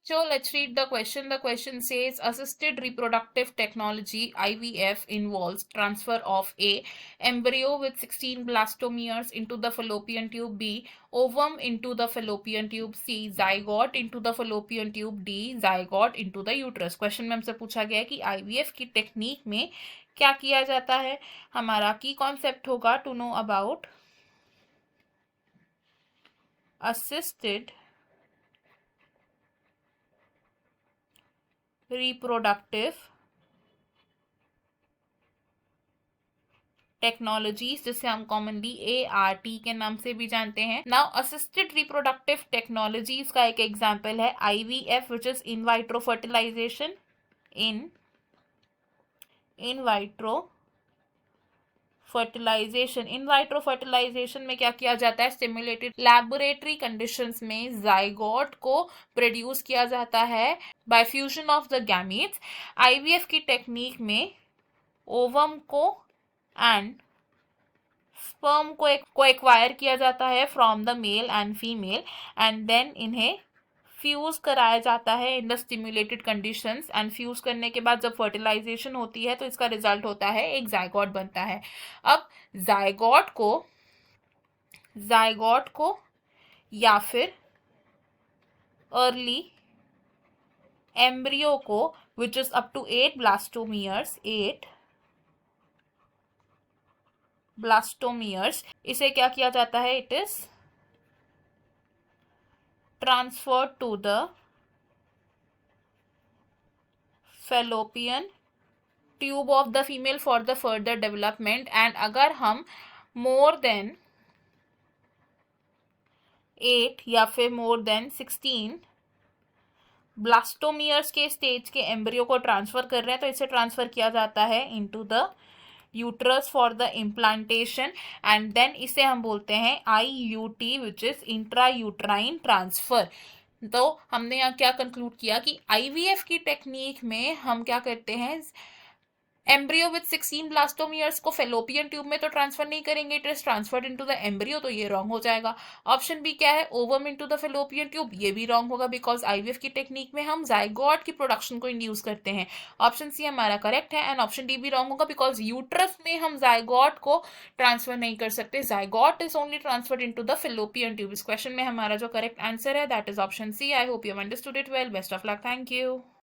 So let's read the question. The question says assisted reproductive technology IVF involves transfer of A, embryo with 16 blastomeres into the fallopian tube, B, ovum into the fallopian tube, C, zygote into the fallopian tube, D, zygote into the uterus. Question में हमसे पूछा गया है कि IVF की technique में क्या किया जाता है. हमारा की कॉन्सेप्ट होगा to know about assisted reproductive technologies, जिसे हम कॉमनली ART के नाम से भी जानते हैं. नाउ असिस्टेड रिप्रोडक्टिव टेक्नोलॉजीज का एक एग्जांपल है IVF which is in vitro fertilization. In vitro fertilization में क्या किया जाता है, स्टिमुलेटेड लैबोरेटरी कंडीशंस में जाइगोट को प्रोड्यूस किया जाता है by fusion of the gametes. IVF की टेक्निक में ओवम को एंड स्पर्म को एक्वायर किया जाता है from the male and female and then इन्हें फ्यूज कराया जाता है in the stimulated conditions. And fuse करने के बाद जब फर्टिलाइजेशन होती है तो इसका रिजल्ट होता है एक जाइगोट बनता है. अब जाइगोट को या फिर अर्ली एम्ब्रियो को which is up to 8 blastomeres, इसे क्या किया जाता है, it is transferred to the fallopian tube of the female for the further development. And अगर हम मोर देन 8 या फिर मोर देन 16 ब्लास्टोमियर्स के स्टेज के एम्ब्रियो को ट्रांसफर कर रहे हैं तो इसे ट्रांसफर किया जाता है into the uterus for the implantation. And then इसे हम बोलते हैं IUT which is intra uterine transfer. तो हमने यहाँ क्या कंक्लूड किया कि IVF की टेक्निक में हम क्या करते हैं, एम्ब्रियो विद 16 ब्लास्टोमियर्स को फेलोपियन ट्यूब में तो ट्रांसफर नहीं करेंगे, it is transferred into the embryo, तो ये रॉन्ग हो जाएगा. ऑप्शन बी क्या है, ovum into the fallopian tube, ये भी रॉन्ग होगा बिकॉज IVF की टेक्निक में हम जाइगोट की प्रोडक्शन को इंड्यूस करते हैं. ऑप्शन सी हमारा करेक्ट है. एंड ऑप्शन डी भी रॉन्ग होगा बिकॉज यूट्रस में हम जाइगोट को ट्रांसफर नहीं कर सकते. Zygote is only transferred into the fallopian tube. इस क्वेश्चन में हमारा जो करेक्ट आंसर है that is option C. I hope you understood it well. Best of luck. Thank you.